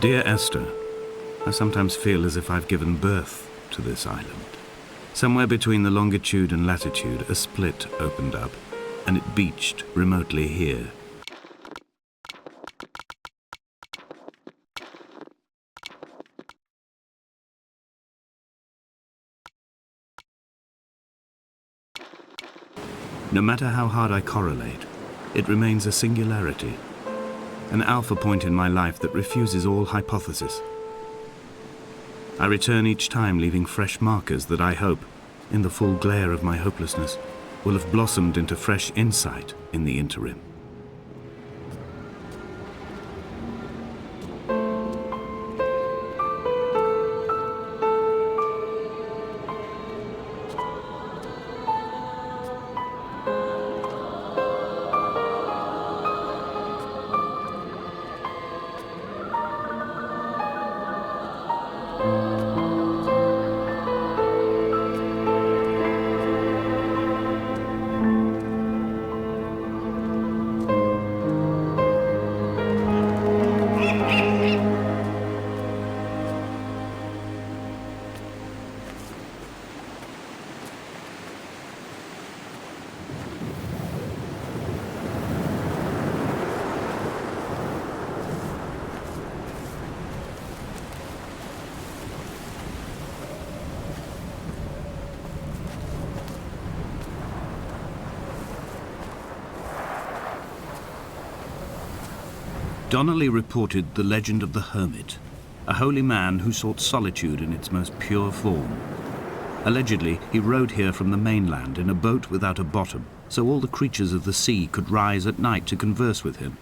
Dear Esther, I sometimes feel as if I've given birth to this island. Somewhere between the longitude and latitude, a split opened up, and it beached remotely here. No matter how hard I correlate, it remains a singularity, an alpha point in my life that refuses all hypothesis. I return each time leaving fresh markers that I hope, in the full glare of my hopelessness, will have blossomed into fresh insight in the interim. Donnelly reported the legend of the hermit, a holy man who sought solitude in its most pure form. Allegedly, he rode here from the mainland in a boat without a bottom, so all the creatures of the sea could rise at night to converse with him.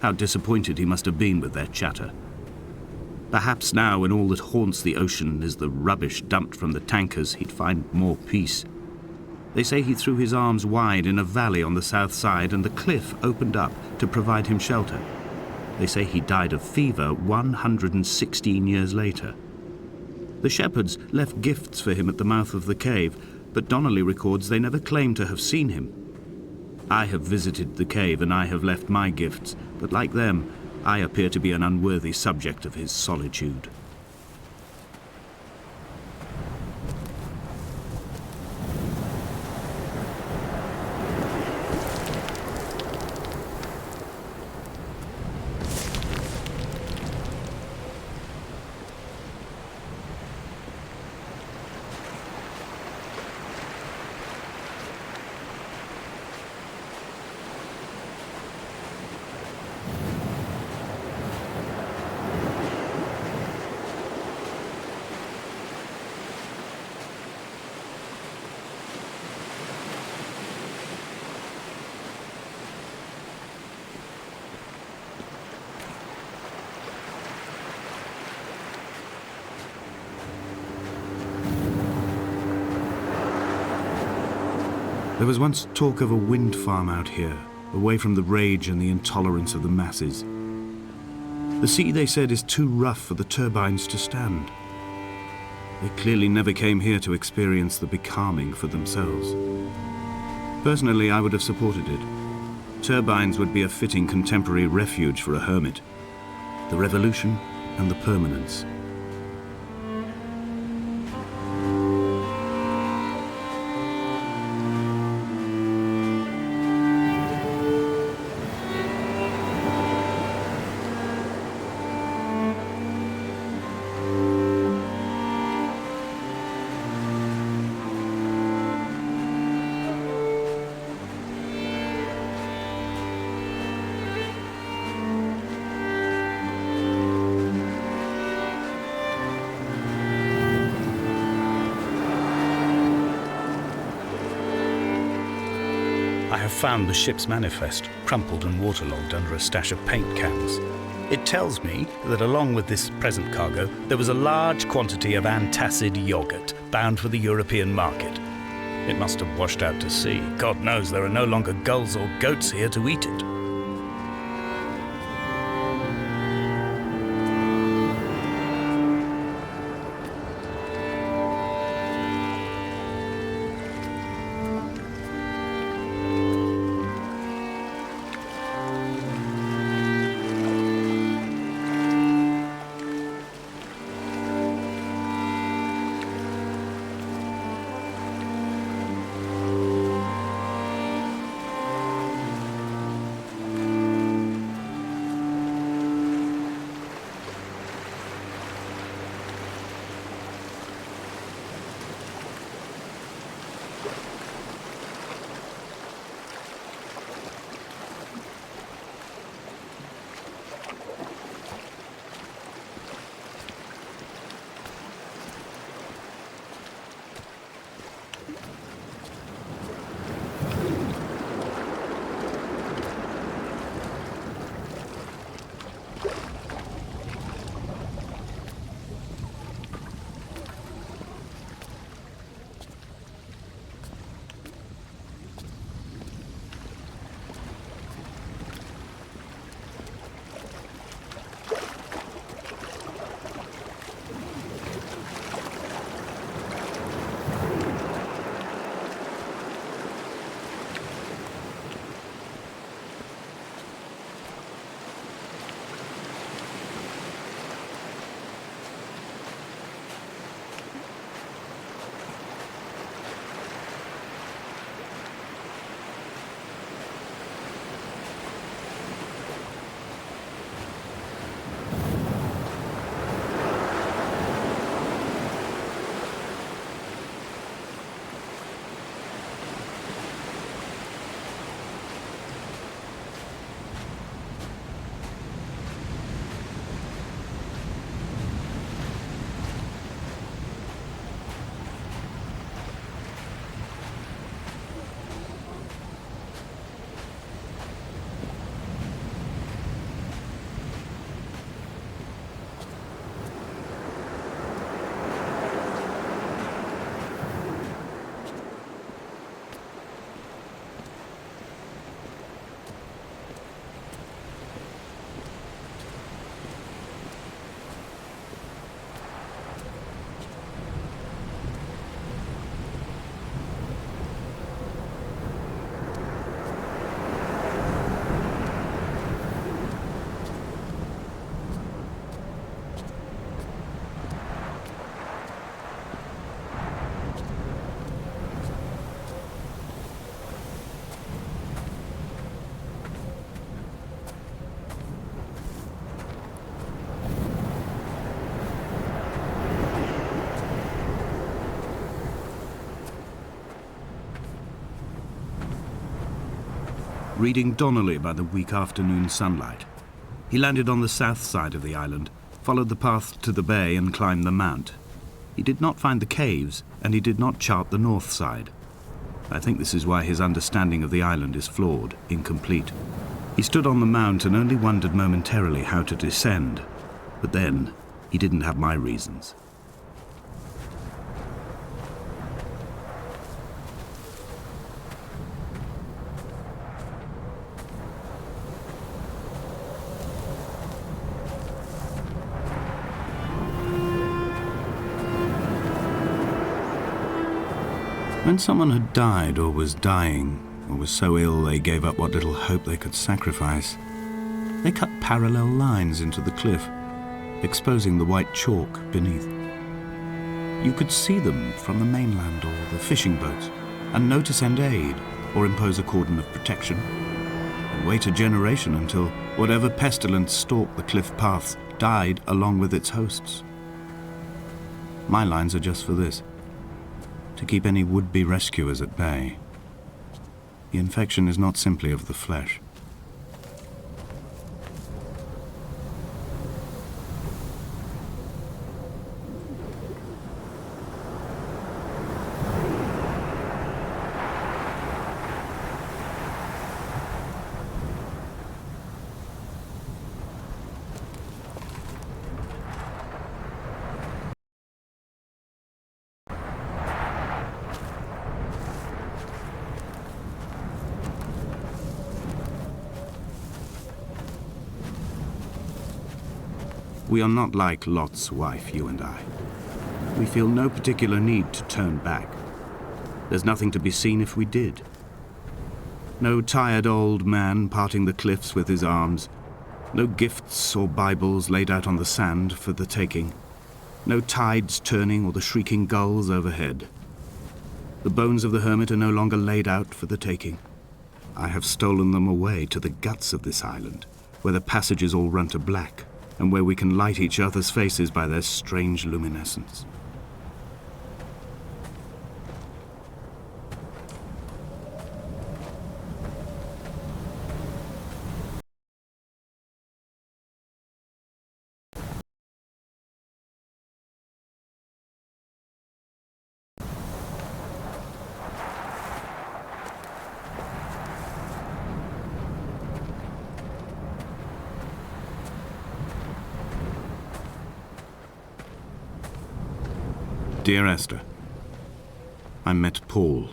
How disappointed he must have been with their chatter. Perhaps now, when all that haunts the ocean is the rubbish dumped from the tankers, he'd find more peace. They say he threw his arms wide in a valley on the south side, and the cliff opened up to provide him shelter. They say he died of fever 116 years later. The shepherds left gifts for him at the mouth of the cave, but Donnelly records they never claimed to have seen him. I have visited the cave and I have left my gifts, but like them, I appear to be an unworthy subject of his solitude. There was once talk of a wind farm out here, away from the rage and the intolerance of the masses. The sea, they said, is too rough for the turbines to stand. They clearly never came here to experience the becalming for themselves. Personally, I would have supported it. Turbines would be a fitting contemporary refuge for a hermit. The revolution and the permanence. I have found the ship's manifest, crumpled and waterlogged under a stash of paint cans. It tells me that along with this present cargo, there was a large quantity of antacid yogurt bound for the European market. It must have washed out to sea. God knows there are no longer gulls or goats here to eat it. reading Donnelly by the weak afternoon sunlight. He landed on the south side of the island, followed the path to the bay and climbed the mount. He did not find the caves, and he did not chart the north side. I think this is why his understanding of the island is flawed, incomplete. He stood on the mount and only wondered momentarily how to descend. But then, he didn't have my reasons. When someone had died or was dying, or was so ill they gave up what little hope they could sacrifice, they cut parallel lines into the cliff, exposing the white chalk beneath. You could see them from the mainland or the fishing boats, and know to send aid or impose a cordon of protection, and wait a generation until whatever pestilence stalked the cliff paths died along with its hosts. My lines are just for this: to keep any would-be rescuers at bay. The infection is not simply of the flesh. We are not like Lot's wife, you and I. We feel no particular need to turn back. There's nothing to be seen if we did. No tired old man parting the cliffs with his arms. No gifts or Bibles laid out on the sand for the taking. No tides turning or the shrieking gulls overhead. The bones of the hermit are no longer laid out for the taking. I have stolen them away to the guts of this island, where the passages all run to black, and where we can light each other's faces by their strange luminescence. Dear Esther, I met Paul.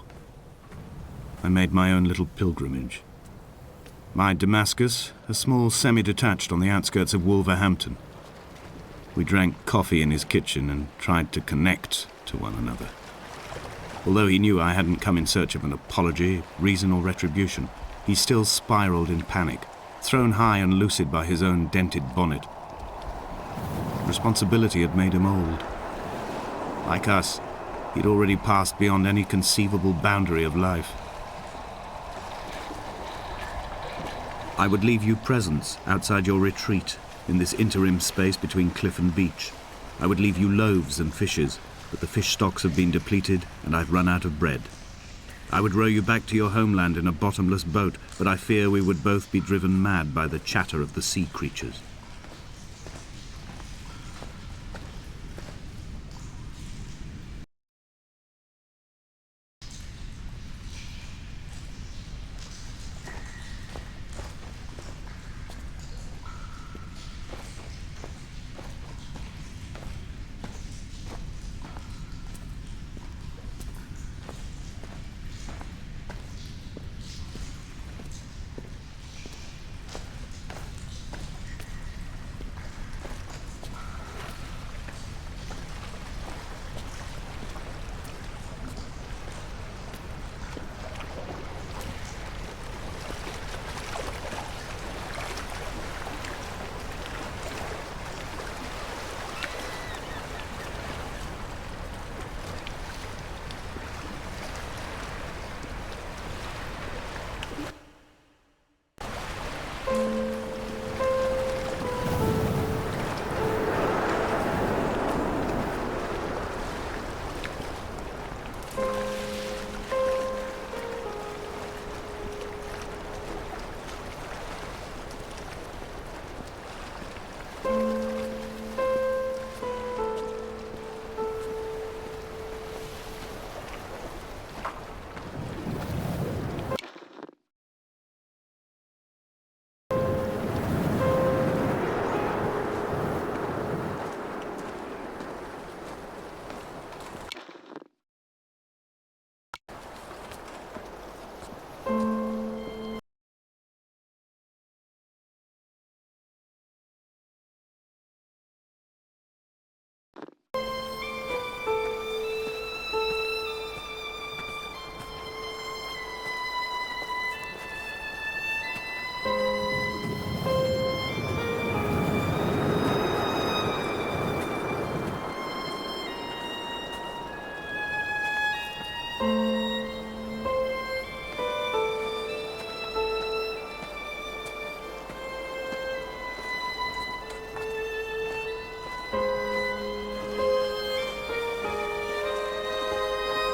I made my own little pilgrimage. My Damascus, a small semi-detached on the outskirts of Wolverhampton. We drank coffee in his kitchen and tried to connect to one another. Although he knew I hadn't come in search of an apology, reason or retribution, he still spiraled in panic, thrown high and lucid by his own dented bonnet. Responsibility had made him old. Like us, he'd already passed beyond any conceivable boundary of life. I would leave you presents outside your retreat, in this interim space between cliff and beach. I would leave you loaves and fishes, but the fish stocks have been depleted and I've run out of bread. I would row you back to your homeland in a bottomless boat, but I fear we would both be driven mad by the chatter of the sea creatures.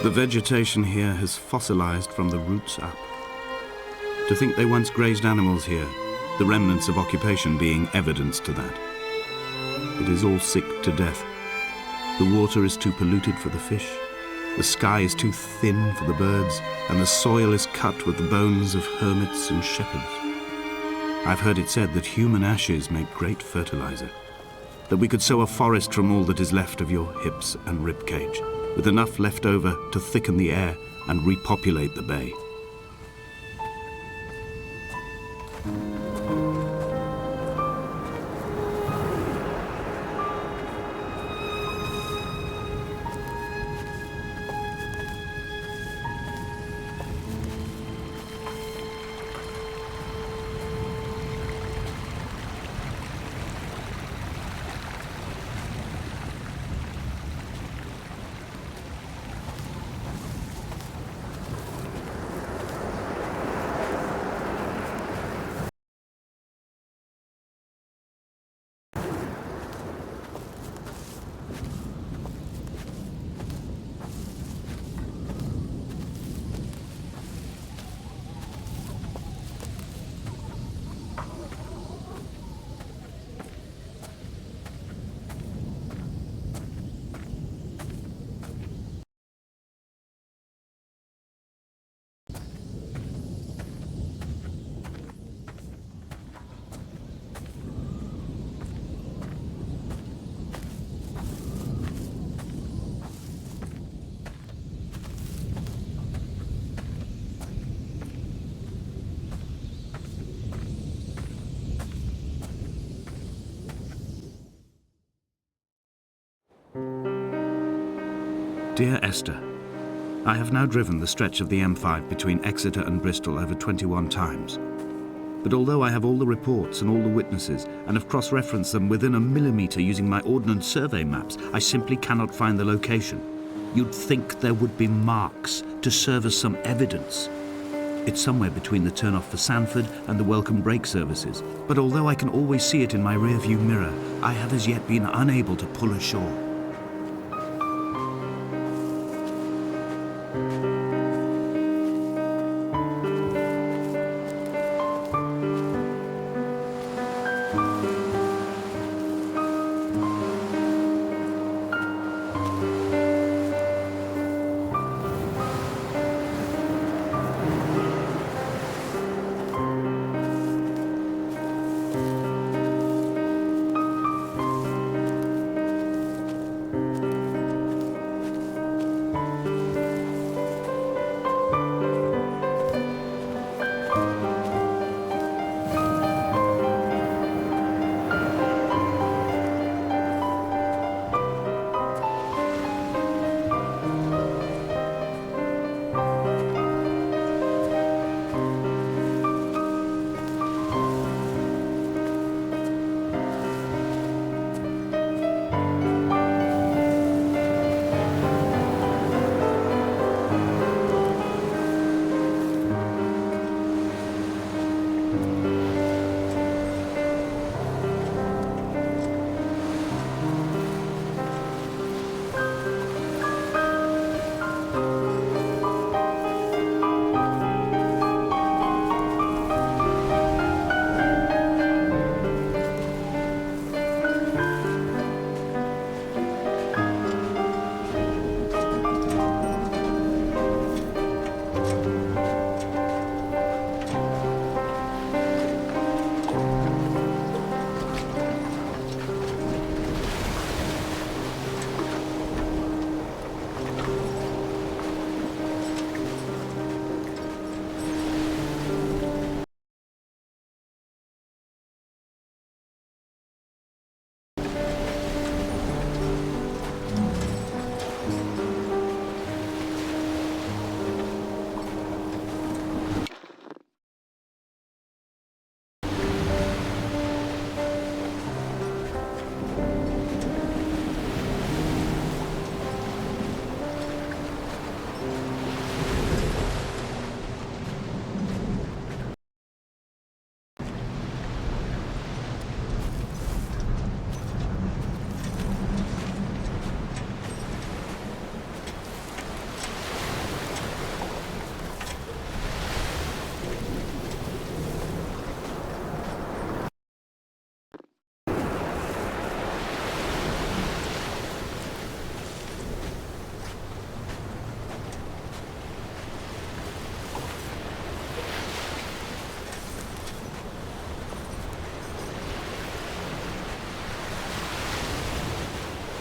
The vegetation here has fossilized from the roots up. To think they once grazed animals here, the remnants of occupation being evidence to that. It is all sick to death. The water is too polluted for the fish, the sky is too thin for the birds, and the soil is cut with the bones of hermits and shepherds. I've heard it said that human ashes make great fertilizer, that we could sow a forest from all that is left of your hips and rib cage, with enough left over to thicken the air and repopulate the bay. Dear Esther, I have now driven the stretch of the M5 between Exeter and Bristol over 21 times. But although I have all the reports and all the witnesses and have cross-referenced them within a millimetre using my Ordnance Survey maps, I simply cannot find the location. You'd think there would be marks to serve as some evidence. It's somewhere between the turn-off for Sanford and the welcome brake services. But although I can always see it in my rear-view mirror, I have as yet been unable to pull ashore.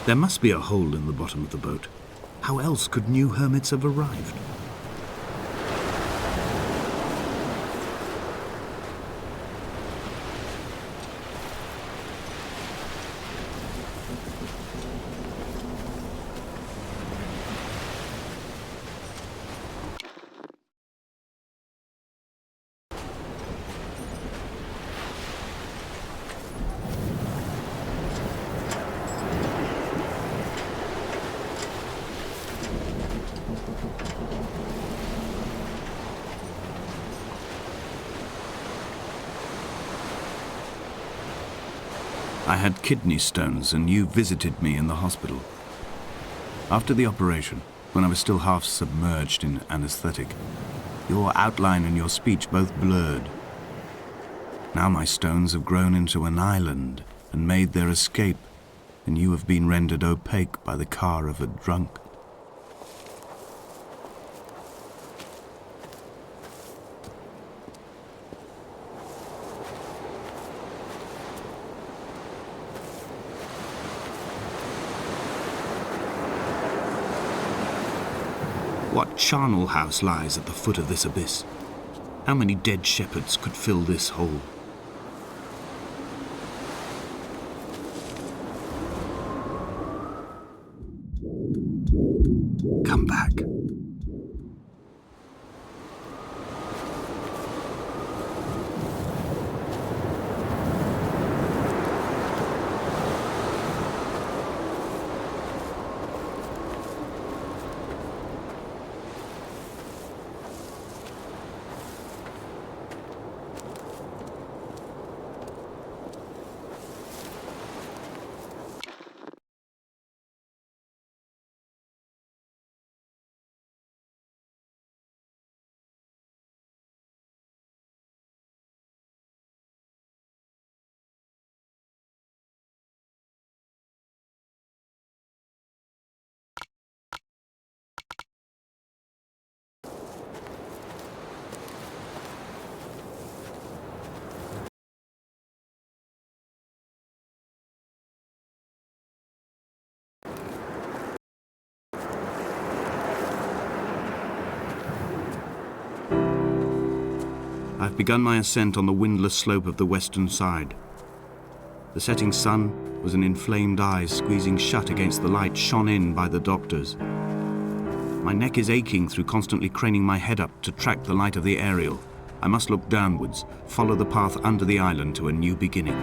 There must be a hole in the bottom of the boat. How else could new hermits have arrived? I had kidney stones and you visited me in the hospital. After the operation, when I was still half submerged in anesthetic, your outline and your speech both blurred. Now my stones have grown into an island and made their escape, and you have been rendered opaque by the car of a drunk. What charnel house lies at the foot of this abyss? How many dead shepherds could fill this hole? Come back. I've begun my ascent on the windless slope of the western side. The setting sun was an inflamed eye squeezing shut against the light shone in by the doctors. My neck is aching through constantly craning my head up to track the light of the aerial. I must look downwards, follow the path under the island to a new beginning.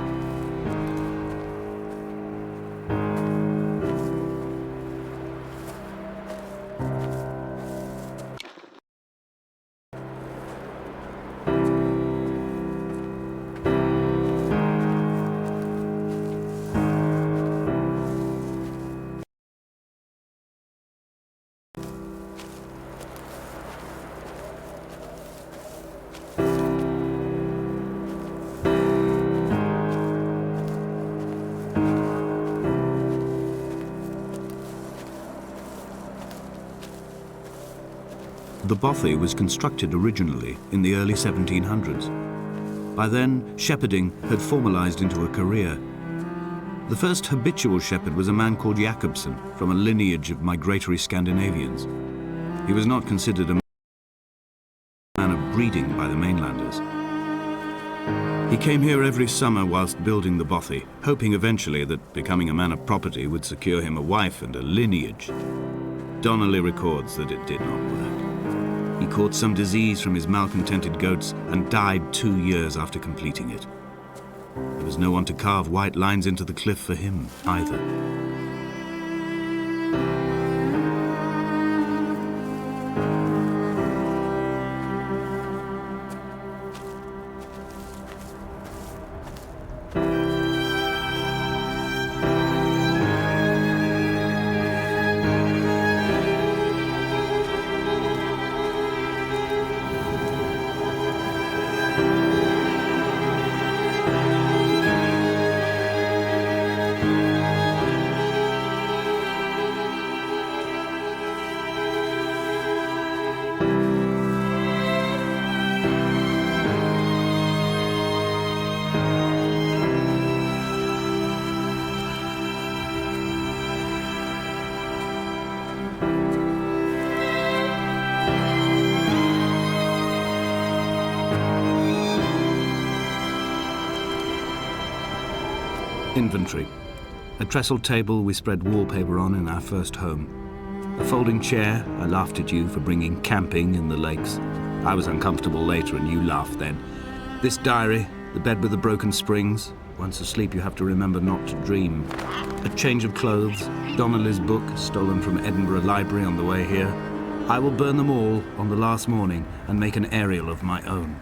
The bothy was constructed originally in the early 1700s. By then, shepherding had formalized into a career. The first habitual shepherd was a man called Jakobsen, from a lineage of migratory Scandinavians. He was not considered a man of breeding by the mainlanders. He came here every summer whilst building the bothy, hoping eventually that becoming a man of property would secure him a wife and a lineage. Donnelly records that it did not work. He caught some disease from his malcontented goats and died 2 years after completing it. There was no one to carve white lines into the cliff for him either. Inventory. A trestle table we spread wallpaper on in our first home. A folding chair. I laughed at you for bringing camping in the lakes. I was uncomfortable later and you laughed then. This diary, the bed with the broken springs. Once asleep you have to remember not to dream. A change of clothes, Donnelly's book, stolen from Edinburgh Library on the way here. I will burn them all on the last morning and make an aerial of my own.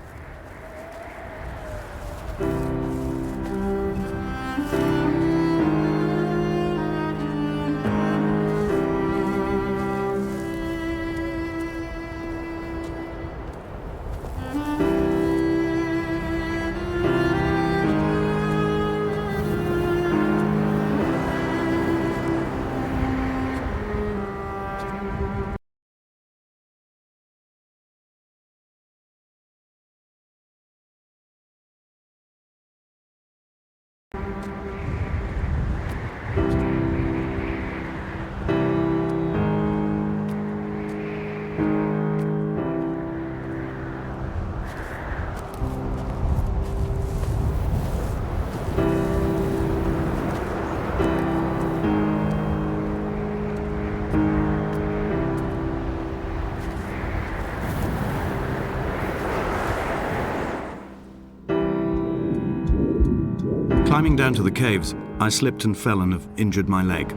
Climbing down to the caves, I slipped and fell and have injured my leg.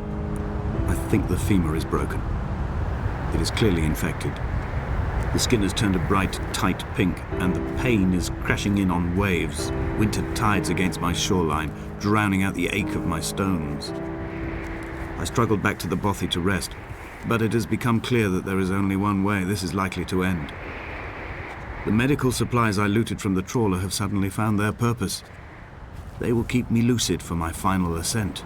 I think the femur is broken. It is clearly infected. The skin has turned a bright, tight pink, and the pain is crashing in on waves, winter tides against my shoreline, drowning out the ache of my stones. I struggled back to the bothy to rest, but it has become clear that there is only one way this is likely to end. The medical supplies I looted from the trawler have suddenly found their purpose. They will keep me lucid for my final ascent.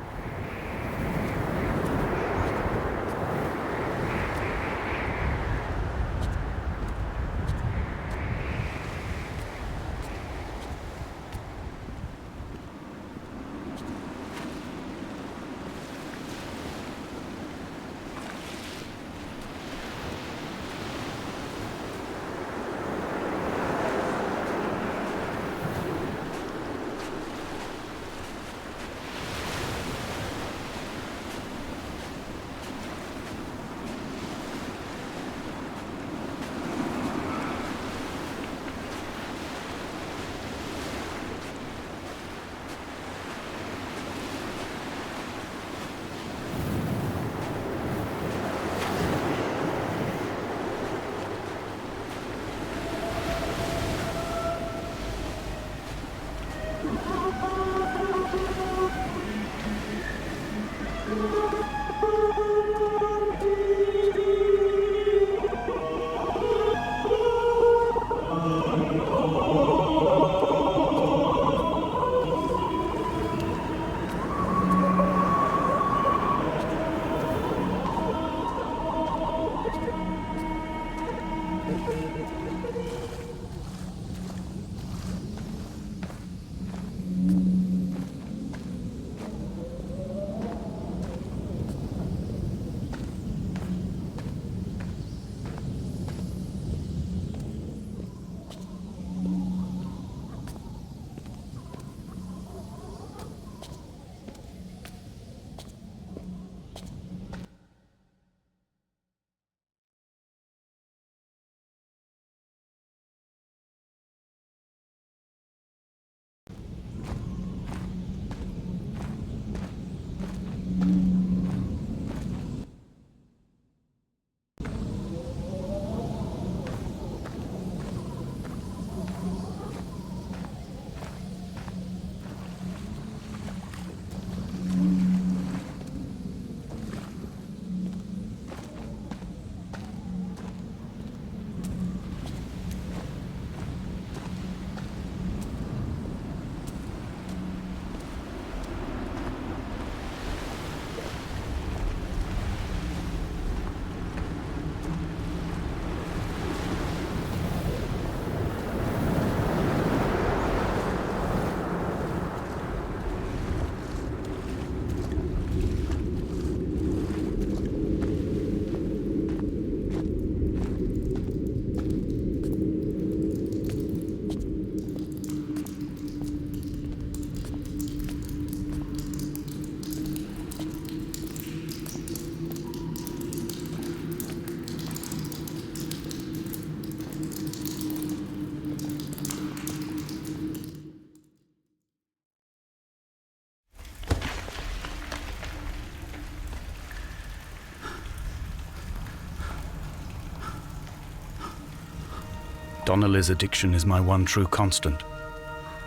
Donnelly's addiction is my one true constant.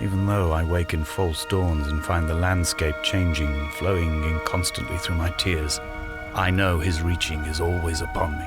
Even though I wake in false dawns and find the landscape changing, flowing inconstantly through my tears, I know his reaching is always upon me.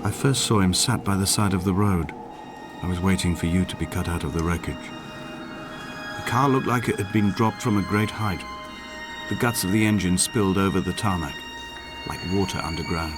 I first saw him sat by the side of the road. I was waiting for you to be cut out of the wreckage. The car looked like it had been dropped from a great height. The guts of the engine spilled over the tarmac, like water underground.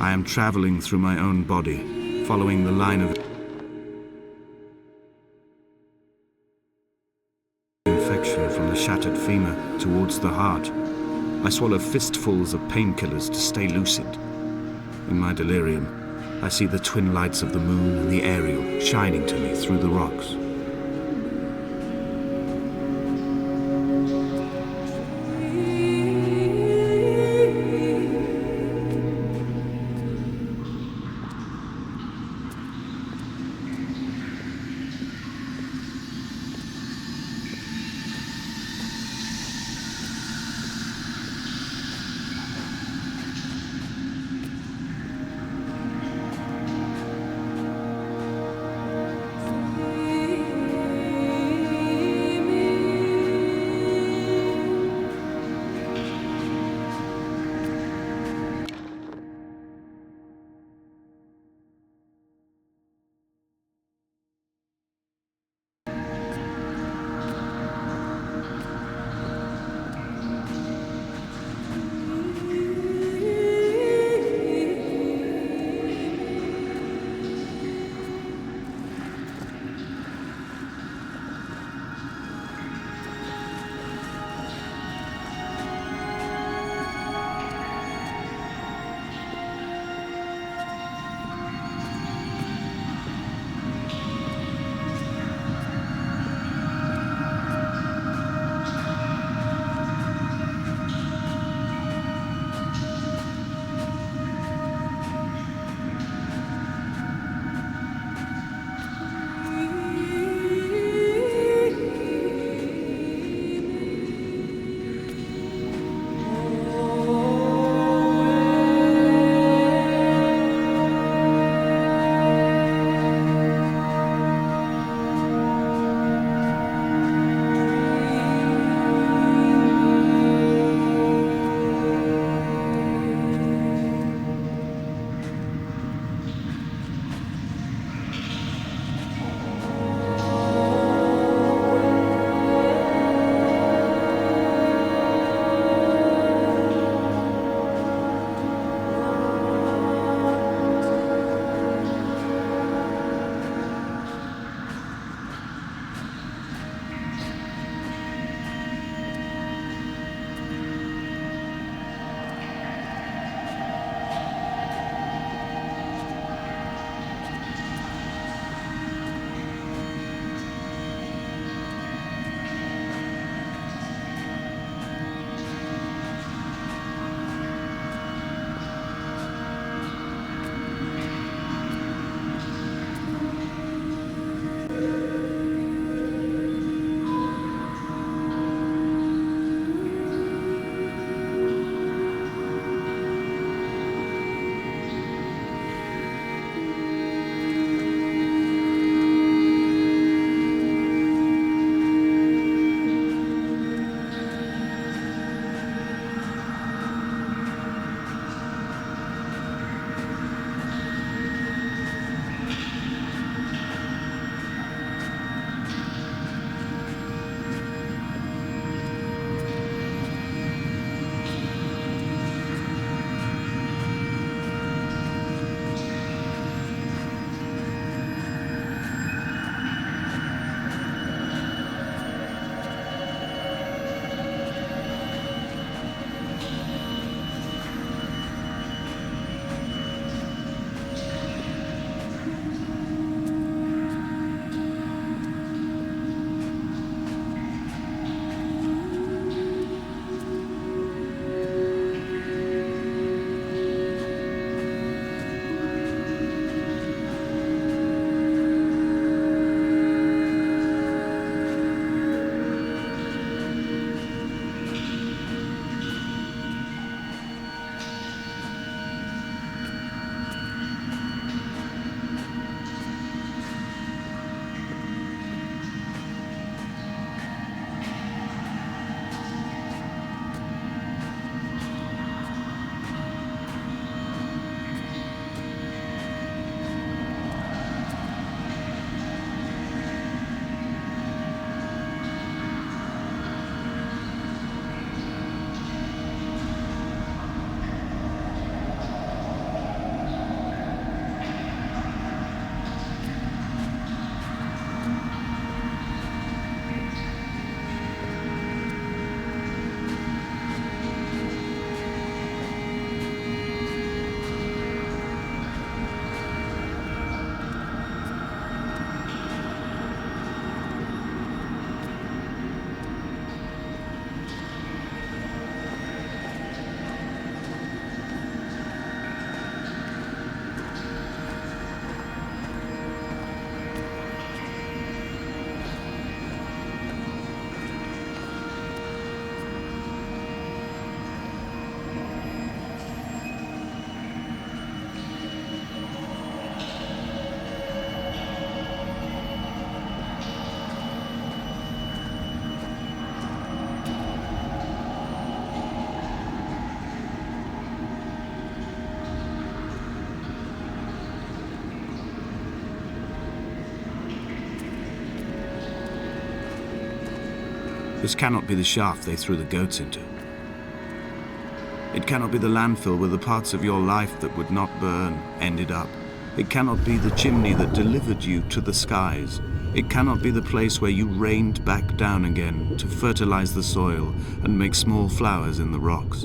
I am traveling through my own body, following the line of infection from the shattered femur towards the heart. I swallow fistfuls of painkillers to stay lucid. In my delirium, I see the twin lights of the moon and the Ariel shining to me through the rocks. This cannot be the shaft they threw the goats into. It cannot be the landfill where the parts of your life that would not burn ended up. It cannot be the chimney that delivered you to the skies. It cannot be the place where you rained back down again to fertilize the soil and make small flowers in the rocks.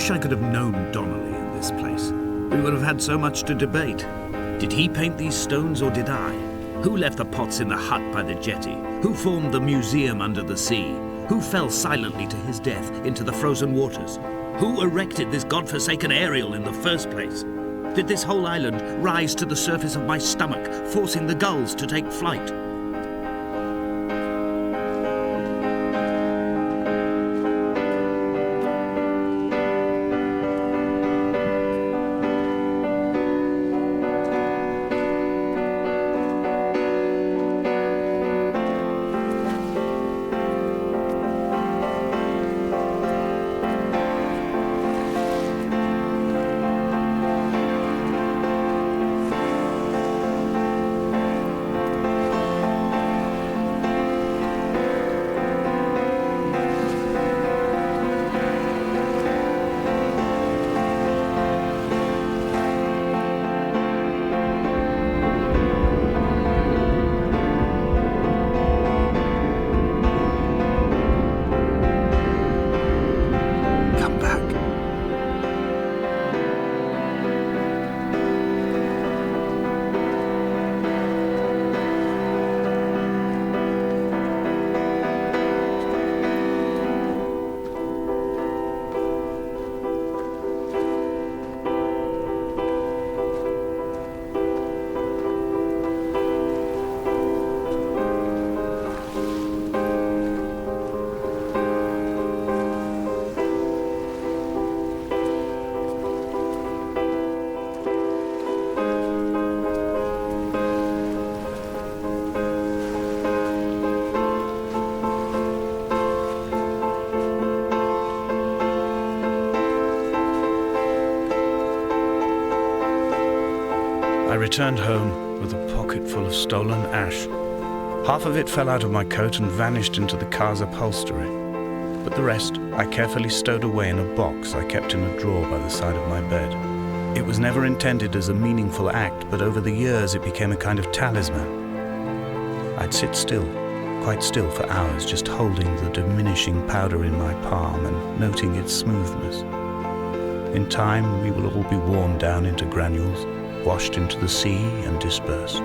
wish I could have known Donnelly in this place. We would have had so much to debate. Did he paint these stones or did I? Who left the pots in the hut by the jetty? Who formed the museum under the sea? Who fell silently to his death into the frozen waters? Who erected this godforsaken aerial in the first place? Did this whole island rise to the surface of my stomach, forcing the gulls to take flight? I returned home with a pocket full of stolen ash. Half of it fell out of my coat and vanished into the car's upholstery, but the rest I carefully stowed away in a box I kept in a drawer by the side of my bed. It was never intended as a meaningful act, but over the years it became a kind of talisman. I'd sit still, quite still for hours, just holding the diminishing powder in my palm and noting its smoothness. In time, we will all be worn down into granules, washed into the sea and dispersed.